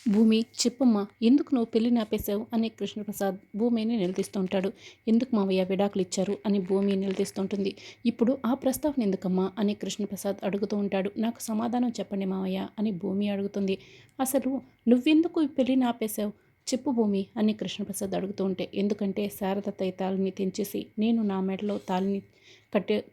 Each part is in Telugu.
భూమి చెప్పమ్మా ఎందుకు నువ్వు పెళ్ళిని ఆపేశావు అని కృష్ణప్రసాద్ భూమిని నిలదీస్తూ ఉంటాడు. ఎందుకు మావయ్య విడాకులు ఇచ్చారు అని భూమి నిలదీస్తుంటుంది. ఇప్పుడు ఆ ప్రస్తావన ఎందుకమ్మా అని కృష్ణప్రసాద్ అడుగుతూ ఉంటాడు. నాకు సమాధానం చెప్పండి మావయ్య అని భూమి అడుగుతుంది. అసలు నువ్వెందుకు ఈ పెళ్ళిని ఆపేశావు చెప్పు భూమి అని కృష్ణప్రసాద్ అడుగుతూ ఉంటే, ఎందుకంటే శారద తాళిని తెంచేసి నేను నా మెడలో తాళిని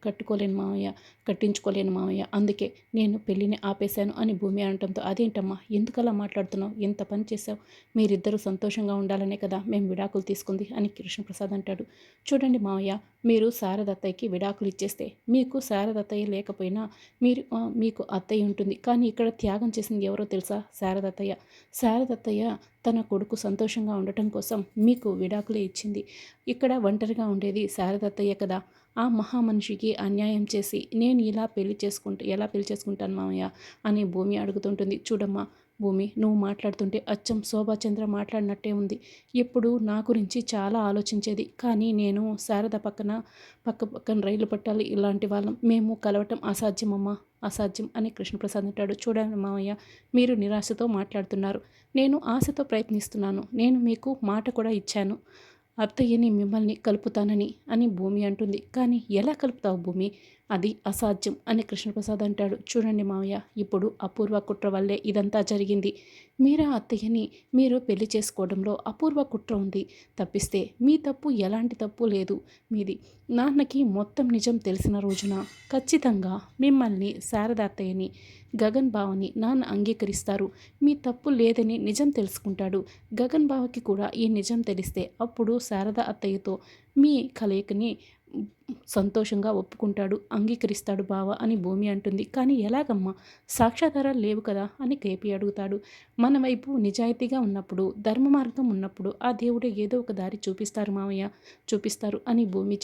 కట్టుకోలేను మావయ్య, కట్టించుకోలేను మావయ్య, అందుకే నేను పెళ్ళిని ఆపేశాను అని భూమి అనటంతో, అదేంటమ్మా ఎందుకలా మాట్లాడుతున్నావు, ఎంత పని చేశావు, మీరిద్దరూ సంతోషంగా ఉండాలనే కదా మేము విడాకులు తీసుకుంది అని కృష్ణప్రసాద్ అంటాడు. చూడండి మావయ్య, మీరు శారదత్తయ్యకి విడాకులు ఇచ్చేస్తే మీకు శారదత్తయ్య లేకపోయినా మీకు అత్తయ్య ఉంటుంది. కానీ ఇక్కడ త్యాగం చేసింది ఎవరో తెలుసా? శారదత్తయ్య. శారదత్తయ్య తన కొడుకు సంతోషంగా ఉండటం కోసం మీకు విడాకులే ఇచ్చింది. ఇక్కడ ఒంటరిగా ఉండేది శారదత్తయ్య కదా. ఆ మహామనిషికి అన్యాయం చేసి నేను ఎలా పెళ్లి చేసుకుంటాను మామయ్య అని భూమి అడుగుతుంటుంది. చూడమ్మా భూమి, నువ్వు మాట్లాడుతుంటే అచ్చం శోభాచంద్ర మాట్లాడినట్టే ఉంది. ఎప్పుడు నా గురించి చాలా ఆలోచించేది. కానీ నేను శారద పక్కన రైలు పట్టాలి ఇలాంటి వాళ్ళం మేము కలవటం అసాధ్యమమ్మా, అసాధ్యం అని కృష్ణప్రసాద్ అంటాడు. చూడండి మామయ్య, మీరు నిరాశతో మాట్లాడుతున్నారు. నేను ఆశతో ప్రయత్నిస్తున్నాను. నేను మీకు మాట కూడా ఇచ్చాను, అత్తయ్యని మిమ్మల్ని కలుపుతానని అని భూమి అంటుంది. కానీ ఎలా కలుపుతావు భూమి, అది అసాధ్యం అని కృష్ణప్రసాద్ అంటాడు. చూడండి మావయ్య, ఇప్పుడు అపూర్వ కుట్ర వల్లే ఇదంతా జరిగింది. మీరా అత్తయ్యని మీరు పెళ్లి చేసుకోవడంలో అపూర్వ కుట్ర ఉంది తప్పిస్తే మీ తప్పు ఎలాంటి తప్పు లేదు మీది. నాన్నకి మొత్తం నిజం తెలిసిన రోజున ఖచ్చితంగా మిమ్మల్ని, శారద అత్తయ్యని, గగన్ బావని నాన్న అంగీకరిస్తారు. మీ తప్పు లేదని నిజం తెలుసుకుంటాడు. గగన్ బావకి కూడా ఈ నిజం తెలిస్తే అప్పుడు శారద అత్తయ్యతో మీ కలయికని సంతోషంగా ఒప్పుకుంటాడు, అంగీకరిస్తాడు బావ అని భూమి అంటుంది. కానీ ఎలాగమ్మా, సాక్ష్యాధారాలు లేవు కదా అని కేపీ అడుగుతాడు. మన వైపు నిజాయితీగా ఉన్నప్పుడు, ధర్మ మార్గం ఉన్నప్పుడు ఆ దేవుడే ఏదో ఒక దారి చూపిస్తారు మావయ్య, చూపిస్తారు అని భూమి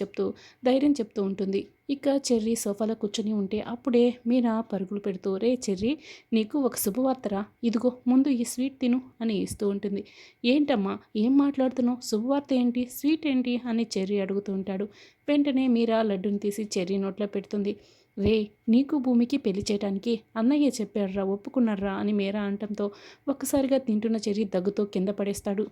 ధైర్యం చెప్తూ ఉంటుంది. ఇక చెర్రీ సోఫాలో కూర్చొని ఉంటే అప్పుడే మీరా పరుగులు పెడుతూ, రే చెర్రీ, నీకు ఒక శుభవార్తరా, ఇదిగో ముందు ఈ స్వీట్ తిను అని ఇస్తూ ఉంటుంది. ఏంటమ్మా ఏం మాట్లాడుతున్నావు, శుభవార్త ఏంటి, స్వీట్ ఏంటి అని చెర్రీ అడుగుతూ ఉంటాడు. వెంటనే మీరా లడ్డుని తీసి చెర్రీ నోట్లో పెడుతుంది. రే, నీకు భూమికి పెళ్లి చేయడానికి అన్నయ్య చెప్పాడురా, ఒప్పుకున్నారా అని మీరా అంటంతో ఒక్కసారిగా తింటున్న చెర్రీ దగ్గుతో కింద పడేస్తాడు.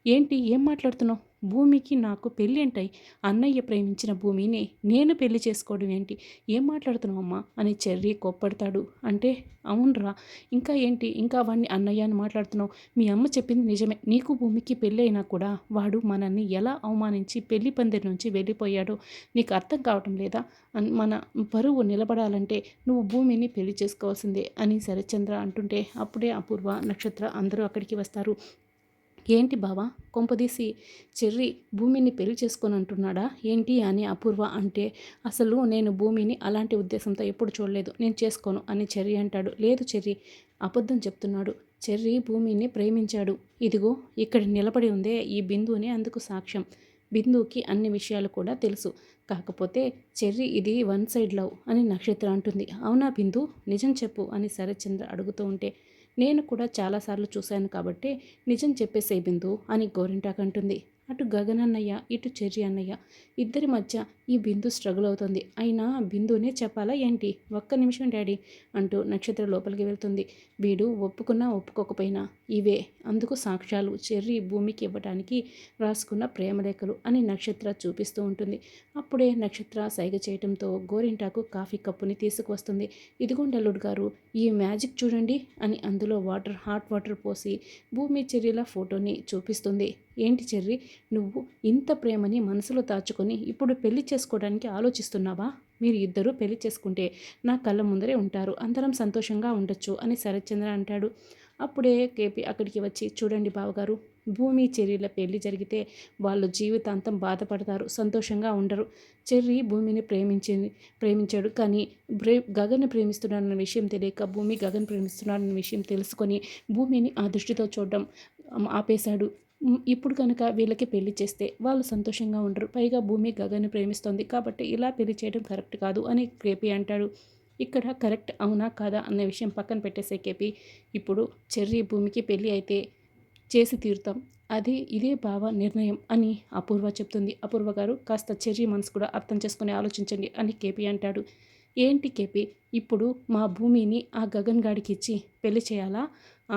ఏంటి ఏం మాట్లాడుతున్నావు, భూమికి నాకు పెళ్ళి ఏంటాయి, అన్నయ్య ప్రేమించిన భూమిని నేను పెళ్లి చేసుకోవడం ఏంటి, ఏం మాట్లాడుతున్నావు అమ్మా అని చెర్రీ కోప్పడతాడు. అంటే అవునరా, ఇంకా ఏంటి, ఇంకా వాడిని అన్నయ్య అని మాట్లాడుతున్నావు, మీ అమ్మ చెప్పింది నిజమే, నీకు భూమికి పెళ్ళి అయినా కూడా వాడు మనల్ని ఎలా అవమానించి పెళ్లి పందిరి నుంచి వెళ్ళిపోయాడో నీకు అర్థం కావటం లేదా, మన పరువు నిలబడాలంటే నువ్వు భూమిని పెళ్లి చేసుకోవాల్సిందే అని శరత్చంద్ర అంటుంటే అప్పుడే అపూర్వ, నక్షత్ర అందరూ అక్కడికి వస్తారు. ఏంటి బావా, కొంపదీసి చెర్రీ భూమిని పెళ్లి చేసుకొని అంటున్నాడా ఏంటి అని అపూర్వ అంటే, అసలు నేను భూమిని అలాంటి ఉద్దేశంతో ఎప్పుడు చూడలేదు, నేను చేసుకోను అని చెర్రీ అంటాడు. లేదు చెర్రీ, అబద్ధం చెప్తున్నాడు, చెర్రీ భూమిని ప్రేమించాడు, ఇదిగో ఇక్కడ నిలబడి ఉందే ఈ బిందుని అందుకు సాక్ష్యం, బిందుకి అన్ని విషయాలు కూడా తెలుసు, కాకపోతే చెర్రీ ఇది వన్ సైడ్ లవ్ అని నక్షత్ర అంటుంది. అవునా బిందు, నిజం చెప్పు అని శరత్చంద్ర అడుగుతూ ఉంటే, నేను కూడా చాలాసార్లు చూశాను కాబట్టి నిజం చెప్పేసేయ్ బిందు అని గోరింటాక్ అంటుంది. అటు గగన్ అన్నయ్య, ఇటు చెర్రీ అన్నయ్య ఇద్దరి మధ్య ఈ బిందు స్ట్రగుల్ అవుతుంది. అయినా బిందునే చెప్పాలా ఏంటి, ఒక్క నిమిషం డాడీ అంటూ నక్షత్ర లోపలికి వెళ్తుంది. వీడు ఒప్పుకున్నా ఒప్పుకోకపోయినా ఇవే అందుకు సాక్ష్యాలు, చెర్రీ భూమికి ఇవ్వడానికి రాసుకున్న ప్రేమలేఖలు అని నక్షత్ర చూపిస్తూ ఉంటుంది. అప్పుడే నక్షత్ర సైగ చేయటంతో గోరింటాకు కాఫీ కప్పుని తీసుకువస్తుంది. ఇదిగోండి అల్లుడు గారు, ఈ మ్యాజిక్ చూడండి అని అందులో హాట్ వాటర్ పోసి భూమి చెర్రీల ఫోటోని చూపిస్తుంది. ఏంటి చెర్రీ, నువ్వు ఇంత ప్రేమని మనసులో దాచుకొని ఇప్పుడు పెళ్లి చేసుకోవడానికి ఆలోచిస్తున్నావా, మీరు ఇద్దరూ పెళ్లి చేసుకుంటే నా కళ్ళ ముందరే ఉంటారు, అందరం సంతోషంగా ఉండొచ్చు అని శరత్చంద్ర అంటాడు. అప్పుడే కేపీ అక్కడికి వచ్చి, చూడండి బావగారు, భూమి చెర్రీల పెళ్లి జరిగితే వాళ్ళు జీవితాంతం బాధపడతారు, సంతోషంగా ఉండరు. చెర్రీ భూమిని ప్రేమించాడు కానీ గగన్ని ప్రేమిస్తున్నాడన్న విషయం తెలియక భూమి గగన్ ప్రేమిస్తున్నాడన్న విషయం తెలుసుకొని భూమిని ఆ దృష్టితో చూడడం ఆపేశాడు. ఇప్పుడు కనుక వీళ్ళకి పెళ్లి చేస్తే వాళ్ళు సంతోషంగా ఉండరు, పైగా భూమి గగన్ని ప్రేమిస్తోంది కాబట్టి ఇలా పెళ్లి చేయడం కరెక్ట్ కాదు అని కేపీ అంటాడు. ఇక్కడ కరెక్ట్ అవునా కాదా అనే విషయం పక్కన పెట్టేసే కేపీ, ఇప్పుడు చెర్రీ భూమికి పెళ్ళి అయితే చేసి తీరుతాం, ఇదే బావ నిర్ణయం అని అపూర్వ చెప్తుంది. అపూర్వ గారు, కాస్త చెర్రీ మనసు కూడా అర్థం చేసుకుని ఆలోచించండి అని కేపీ అంటాడు. ఏంటి కేపీ, ఇప్పుడు మా భూమిని ఆ గగన్ గాడికి ఇచ్చి పెళ్లి చేయాలా?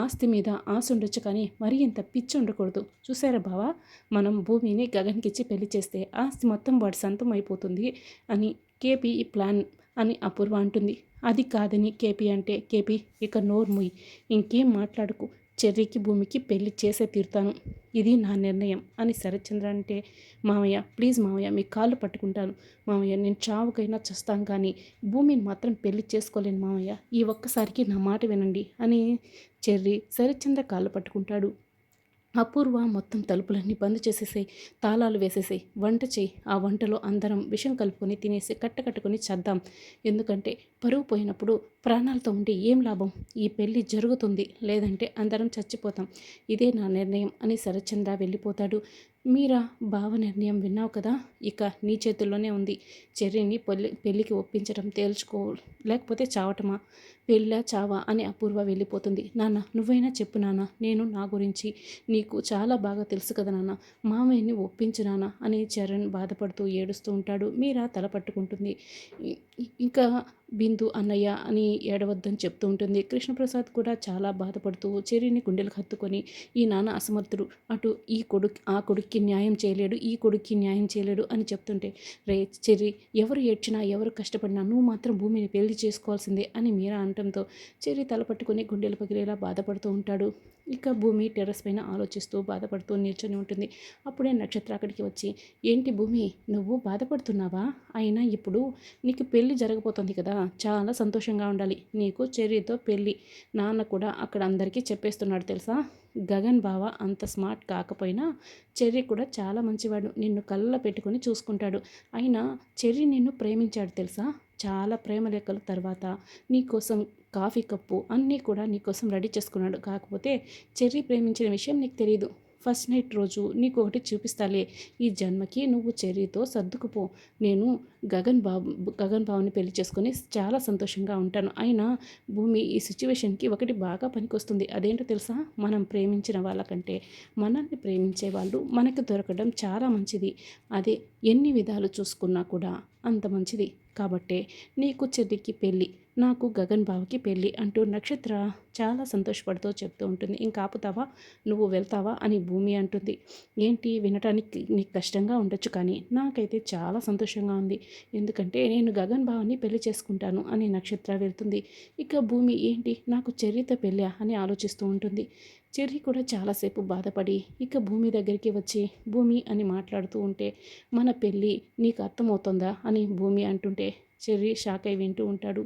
ఆస్తి మీద ఆశ ఉండొచ్చు కానీ మరీ ఇంత పిచ్చి ఉండకూడదు. చూసారా బావా, మనం భూమిని గగన్కిచ్చి పెళ్లి చేస్తే ఆస్తి మొత్తం వాడి సొంతం అయిపోతుంది అని కేపీ ఈ ప్లాన్ అని అపూర్వ అంటుంది. అది కాదని కేపీ అంటే, కేపీ ఇక నోరు మూయి, ఇంకేం మాట్లాడకు, చెర్రీకి భూమికి పెళ్లి చేసే తీరుతాను, ఇది నా నిర్ణయం అని శరత్చంద్ర అంటే, మామయ్య ప్లీజ్ మామయ్య మీ కాళ్ళు పట్టుకుంటాను మామయ్య, నేను చావుకైనా చస్తాను కానీ భూమిని మాత్రం పెళ్లి చేసుకోలేను మామయ్య, ఈ ఒక్కసారికి నా మాట వినండి అని చెర్రీ శరత్చంద్ర కాళ్ళు పట్టుకుంటాడు. అపూర్వ మొత్తం తలుపులన్నీ బంద్ చేసేసాయి, తాళాలు వేసేసాయి, వంట చేయి, ఆ వంటలో అందరం విషం కలుపుకొని తినేసి కట్టుకొని చద్దాం, ఎందుకంటే పరువు పోయినప్పుడు ప్రాణాలతో ఉంటే ఏం లాభం, ఈ పెళ్ళి జరుగుతుంది లేదంటే అందరం చచ్చిపోతాం, ఇదే నా నిర్ణయం అని శరత్చంద్ర వెళ్ళిపోతాడు. మీరా, బావ నిర్ణయం విన్నావు కదా, ఇక నీ చేతుల్లోనే ఉంది, చెర్రీని పెళ్ళికి ఒప్పించడం తేల్చుకో, లేకపోతే చావటమా, పెళ్ళా చావా అని అపూర్వ వెళ్ళిపోతుంది. నాన్న నువ్వైనా చెప్పు నాన్న, నేను నా గురించి నీకు చాలా బాగా తెలుసు కదా నాన్న, మామయ్యని ఒప్పించు నాన్న అని చరణ్ బాధపడుతూ ఏడుస్తూ ఉంటాడు. మీరా తల పట్టుకుంటుంది. ఇంకా బిందు అన్నయ్య అని ఏడవద్దని చెప్తూ ఉంటుంది. కృష్ణప్రసాద్ కూడా చాలా బాధపడుతూ చెర్రీని గుండెలకు హత్తుకొని, ఈ నాన్న అసమర్థుడు, అటు ఆ కొడుక్కి న్యాయం చేయలేడు, ఈ కొడుక్కి న్యాయం చేయలేడు అని చెప్తుంటే, రే చెర్రీ, ఎవరు ఏడ్చినా ఎవరు కష్టపడినా నువ్వు మాత్రం భూమిని పెళ్లి చేసుకోవాల్సిందే అని మీరా అనటంతో చెర్రీ తల పట్టుకొని గుండెలు పగిలేలా బాధపడుతూ ఉంటాడు. ఇక భూమి టెర్రస్ పైన ఆలోచిస్తూ బాధపడుతూ నిల్చొని ఉంటుంది. అప్పుడే నక్షత్ర అక్కడికి వచ్చి, ఏంటి భూమి, నువ్వు బాధపడుతున్నావా? అయినా ఇప్పుడు నీకు పెళ్ళి జరగబోతోంది కదా, చాలా సంతోషంగా ఉండాలి, నీకు చెర్రీతో పెళ్ళి, నాన్న కూడా అక్కడ అందరికీ చెప్పేస్తున్నాడు తెలుసా, గగన్ బావ అంత స్మార్ట్ కాకపోయినా చెర్రీ కూడా చాలా మంచివాడు, నిన్ను కళ్ళ పెట్టుకొని చూసుకుంటాడు, అయినా చెర్రీ నిన్ను ప్రేమించాడు తెలుసా, చాలా ప్రేమ లెక్కల తర్వాత నీకోసం కాఫీ కప్పు అన్నీ కూడా నీకోసం రెడీ చేసుకున్నాడు, కాకపోతే చెర్రీ ప్రేమించిన విషయం నీకు తెలియదు, ఫస్ట్ నైట్ రోజు నీకు ఒకటి చూపిస్తాలే, ఈ జన్మకి నువ్వు చెర్రీతో సర్దుకుపో, నేను గగన్ బాబుని పెళ్లి చేసుకొని చాలా సంతోషంగా ఉంటాను, అయినా భూమి ఈ సిచ్యువేషన్కి ఒకటి బాగా పనికొస్తుంది, అదేంటో తెలుసా, మనం ప్రేమించిన వాళ్ళకంటే మనల్ని ప్రేమించే వాళ్ళు మనకు దొరకడం చాలా మంచిది, అదే ఎన్ని విధాలు చూసుకున్నా కూడా అంత మంచిది, కాబట్టే నీకు చెర్రీకి పెళ్ళి, నాకు గగన్ బావకి పెళ్ళి అంటూ నక్షత్ర చాలా సంతోషపడుతూ చెప్తూ ఉంటుంది. ఇంకా ఆపుతావా, నువ్వు వెళ్తావా అని భూమి అంటుంది. ఏంటి, వినటానికి నీకు కష్టంగా ఉండొచ్చు కానీ నాకైతే చాలా సంతోషంగా ఉంది, ఎందుకంటే నేను గగన్ బావని పెళ్లి చేసుకుంటాను అని నక్షత్ర వెళ్తుంది. ఇక భూమి, ఏంటి నాకు చెర్రీతో పెళ్ళా అని ఆలోచిస్తూ ఉంటుంది. చెర్రీ కూడా చాలాసేపు బాధపడి ఇక భూమి దగ్గరికి వచ్చి, భూమి అని మాట్లాడుతూ ఉంటే, మన పెళ్ళి నీకు అర్థమవుతుందా అని భూమి అంటుంటే చెర్రీ షాక్ అయి వింటూ ఉంటాడు.